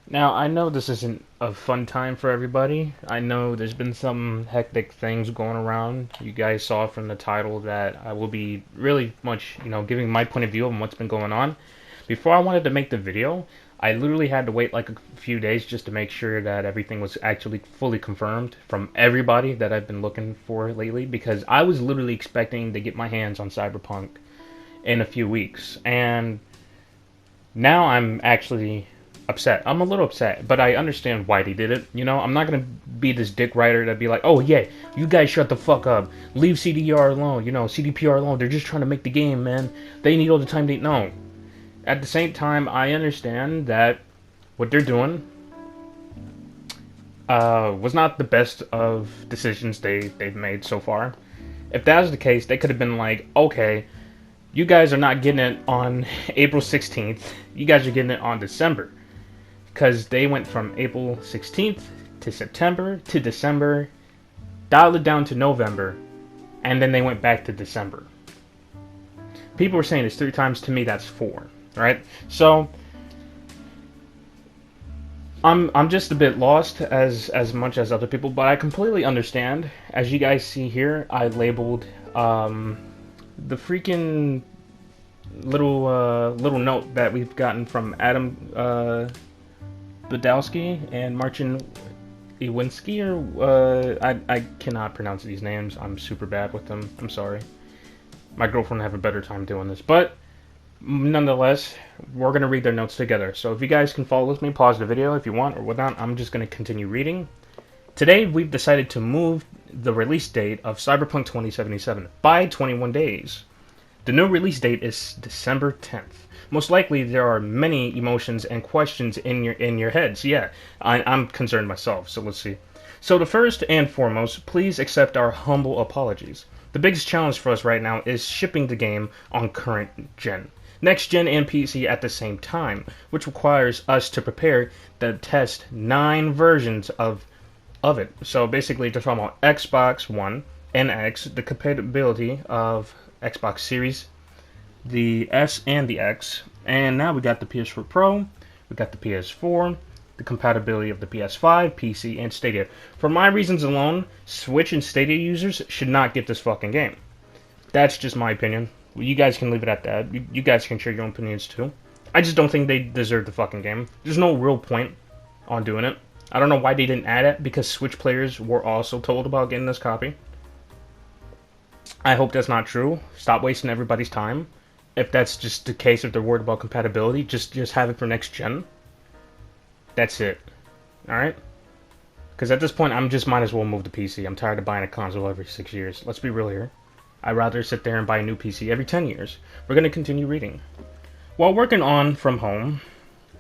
Now, I know this isn't a fun time for everybody. I know there's been some hectic things going around. You guys saw from the title that I will be really much, giving my point of view on what's been going on. Before I wanted to make the video, I literally had to wait like a few days just to make sure that everything was actually fully confirmed from everybody that I've been looking for lately, because I was literally expecting to get my hands on Cyberpunk in a few weeks. And now I'm actually upset. I'm a little upset, but I understand why they did it. I'm not gonna be this dick writer that'd be like, oh yeah, you guys shut the fuck up. Leave CDR alone, CDPR alone. They're just trying to make the game, man. They need all the time they know. At the same time, I understand that what they're doing was not the best of decisions they've made so far. If that was the case, they could have been like, okay, you guys are not getting it on April 16th. You guys are getting it on December. Because they went from April 16th to September to December, dialed it down to November, and then they went back to December. People were saying it's 3 times. To me, that's 4. Right? So I'm just a bit lost as much as other people, but I completely understand. As you guys see here, I labeled the freaking little note that we've gotten from Adam Badowski and Marcin Iwinski, or I cannot pronounce these names. I'm super bad with them. I'm sorry. My girlfriend would have a better time doing this, but nonetheless, we're gonna read their notes together. So if you guys can follow with me, pause the video if you want, or whatnot. I'm just gonna continue reading. Today, we've decided to move the release date of Cyberpunk 2077 by 21 days. The new release date is December 10th. Most likely, there are many emotions and questions in your heads. Yeah, I'm concerned myself, so let's see. So the first and foremost, please accept our humble apologies. The biggest challenge for us right now is shipping the game on current gen. Next gen and PC at the same time, which requires us to prepare to test 9 versions of it. So basically, they're talking about Xbox One and X, the compatibility of Xbox Series, the S and the X, and now we got the PS4 Pro, we got the PS4, the compatibility of the PS5, PC, and Stadia. For my reasons alone, Switch and Stadia users should not get this fucking game. That's just my opinion. You guys can leave it at that. You guys can share your own opinions too. I just don't think they deserve the fucking game. There's no real point on doing it. I don't know why they didn't add it, because Switch players were also told about getting this copy. I hope that's not true. Stop wasting everybody's time. If that's just the case, if they're worried about compatibility, just have it for next gen. That's it. Alright? Because at this point, I'm just might as well move to PC. I'm tired of buying a console every 6 years. Let's be real here. I'd rather sit there and buy a new PC every 10 years. We're going to continue reading. While working on from home,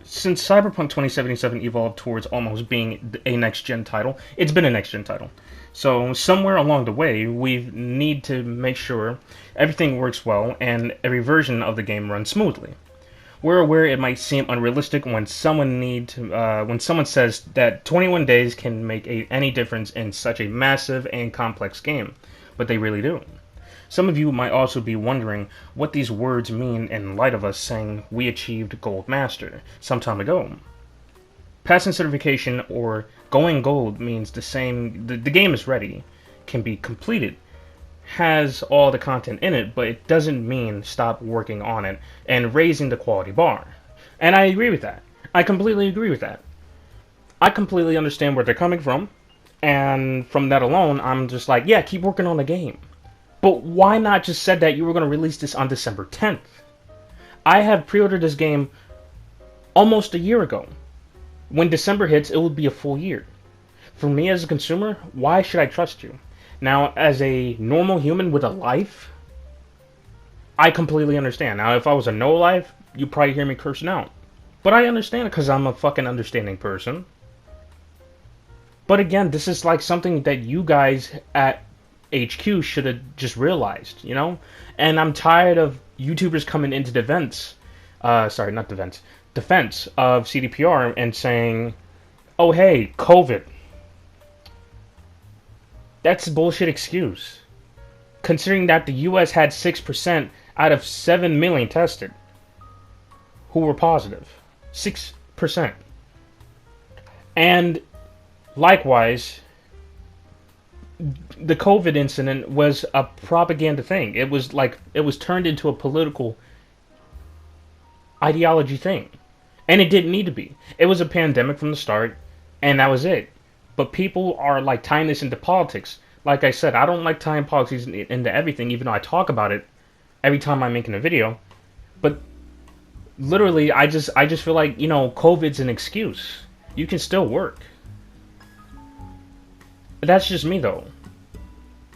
since Cyberpunk 2077 evolved towards almost being a next-gen title, it's been a next-gen title. So somewhere along the way, we need to make sure everything works well and every version of the game runs smoothly. We're aware it might seem unrealistic when someone says that 21 days can make any difference in such a massive and complex game, but they really do. Some of you might also be wondering what these words mean in light of us saying we achieved Gold Master some time ago. Passing certification or going gold means the same. The game is ready, can be completed, has all the content in it, but it doesn't mean stop working on it and raising the quality bar. And I agree with that. I completely agree with that. I completely understand where they're coming from, and from that alone, I'm just like, yeah, keep working on the game. But why not just said that you were going to release this on December 10th? I have pre-ordered this game almost a year ago. When December hits, it will be a full year. For me as a consumer, why should I trust you? Now, as a normal human with a life, I completely understand. Now, if I was a no-life, you'd probably hear me cursing out. But I understand it because I'm a fucking understanding person. But again, this is like something that you guys at HQ should have just realized, you know? And I'm tired of YouTubers coming into defense of CDPR and saying, oh hey, COVID. That's a bullshit excuse. Considering that the US had 6% out of 7 million tested who were positive. 6%. And likewise, the COVID incident was a propaganda thing. It was turned into a political ideology thing. And it didn't need to be. It was a pandemic from the start, and that was it. But people are like tying this into politics. Like I said, I don't like tying politics into everything, even though I talk about it every time I'm making a video. But literally, I just feel like, COVID's an excuse. You can still work. That's just me though.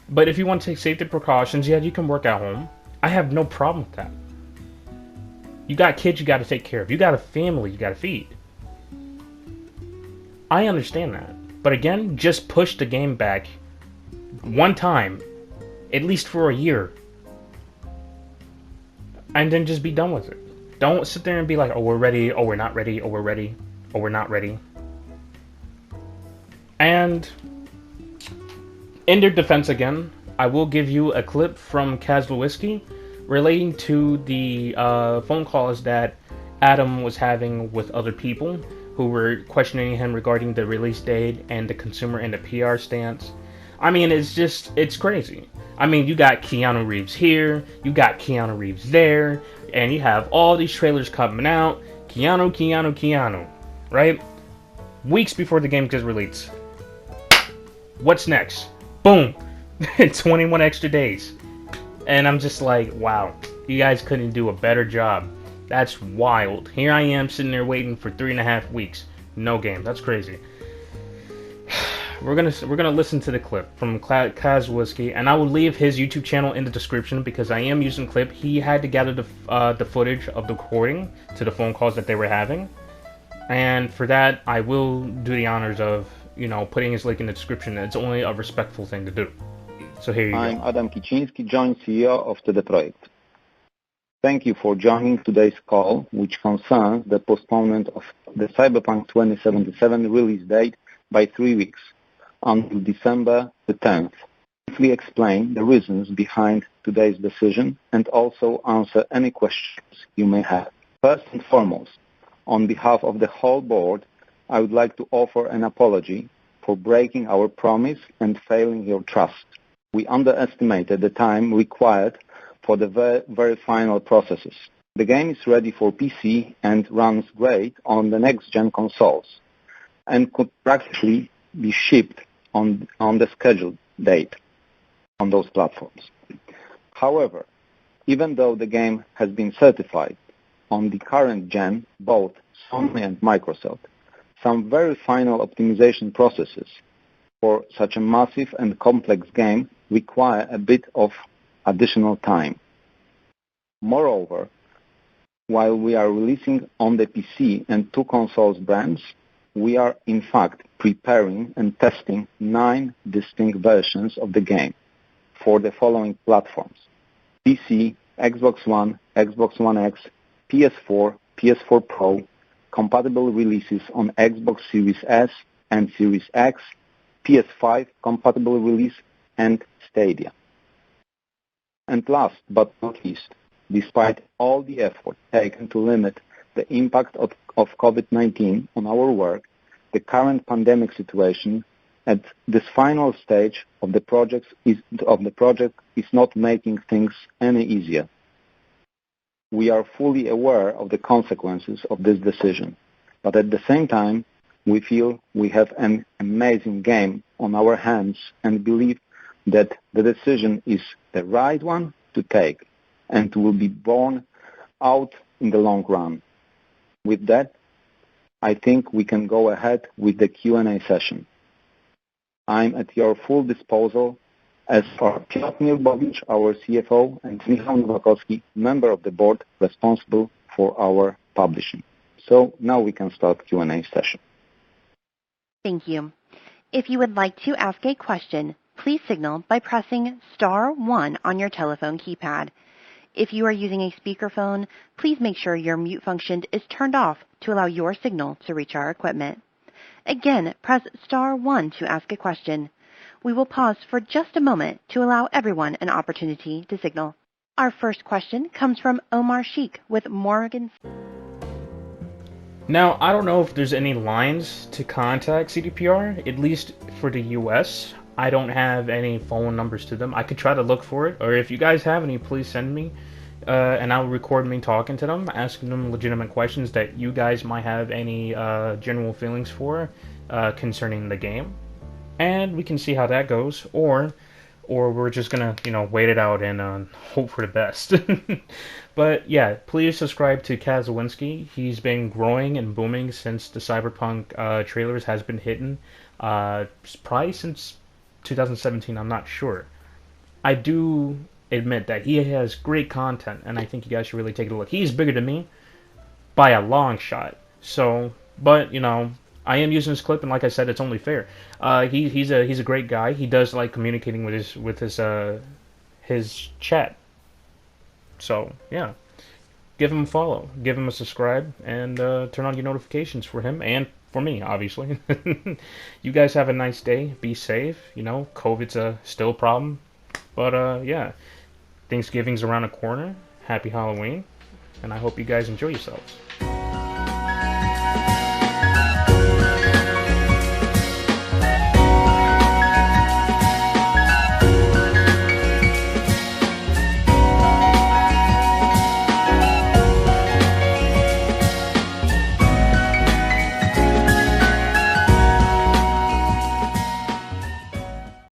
But if you want to take safety precautions, yeah, you can work at home. I have no problem with that. You got kids you got to take care of. You got a family you got to feed. I understand that. But again, just push the game back one time, at least for a year, and then just be done with it. Don't sit there and be like, oh, we're ready, oh, we're not ready, oh, we're ready, oh, we're not ready. And in their defense again, I will give you a clip from Kazlewiski relating to the phone calls that Adam was having with other people who were questioning him regarding the release date and the consumer and the PR stance. I mean, it's crazy. I mean, you got Keanu Reeves here, you got Keanu Reeves there, and you have all these trailers coming out. Keanu, right? Weeks before the game gets released. What's next? Boom! 21 extra days. And I'm just like, wow, you guys couldn't do a better job. That's wild. Here I am sitting there waiting for 3.5 weeks. No game. That's crazy. We're gonna listen to the clip from Kazwiski, and I will leave his YouTube channel in the description because I am using clip. He had to gather the footage of the recording to the phone calls that they were having, and for that I will do the honors of putting his link in the description. It's only a respectful thing to do. So here you go. I'm Adam Kiciński, joint CEO of CD Projekt. Thank you for joining today's call, which concerns the postponement of the Cyberpunk 2077 release date by 3 weeks until December the 10th. Briefly explain the reasons behind today's decision and also answer any questions you may have. First and foremost, on behalf of the whole board, I would like to offer an apology for breaking our promise and failing your trust. We underestimated the time required for the very final processes. The game is ready for PC and runs great on the next-gen consoles and could practically be shipped on the scheduled date on those platforms. However, even though the game has been certified on the current gen, both Sony and Microsoft, some very final optimization processes for such a massive and complex game require a bit of additional time. Moreover, while we are releasing on the PC and 2 consoles brands, we are in fact preparing and testing 9 distinct versions of the game for the following platforms: PC, Xbox One, Xbox One X, PS4, PS4 Pro, compatible releases on Xbox Series S and Series X, PS5 compatible release, and Stadia. And last but not least, despite all the effort taken to limit the impact of COVID-19 on our work, the current pandemic situation at this final stage of the project is not making things any easier. We are fully aware of the consequences of this decision, but at the same time, we feel we have an amazing game on our hands and believe that the decision is the right one to take and will be borne out in the long run. With that, I think we can go ahead with the Q&A session. I'm at your full disposal as are Piotr Mielbowicz, our CFO, and Michał Nowakowski, member of the board responsible for our publishing. So now we can start Q&A session. Thank you. If you would like to ask a question, please signal by pressing *1 on your telephone keypad. If you are using a speakerphone, please make sure your mute function is turned off to allow your signal to reach our equipment. Again, press *1 to ask a question. We will pause for just a moment to allow everyone an opportunity to signal. Our first question comes from Omar Sheikh with Morgan. Now, I don't know if there's any lines to contact CDPR, at least for the US. I don't have any phone numbers to them. I could try to look for it, or if you guys have any, please send me, and I'll record me talking to them, asking them legitimate questions that you guys might have any general feelings for concerning the game. And we can see how that goes, or we're just gonna, wait it out and hope for the best. But yeah, please subscribe to Kazawinski. He's been growing and booming since the Cyberpunk trailers has been hitting, probably since 2017. I'm not sure. I do admit that he has great content, and I think you guys should really take a look. He's bigger than me by a long shot. So, but I am using this clip, and like I said, it's only fair. He's a great guy. He does like communicating with his chat. So yeah, give him a follow, give him a subscribe, and turn on your notifications for him and for me, obviously. You guys have a nice day. Be safe. COVID's still a problem, but yeah, Thanksgiving's around the corner. Happy Halloween, and I hope you guys enjoy yourselves.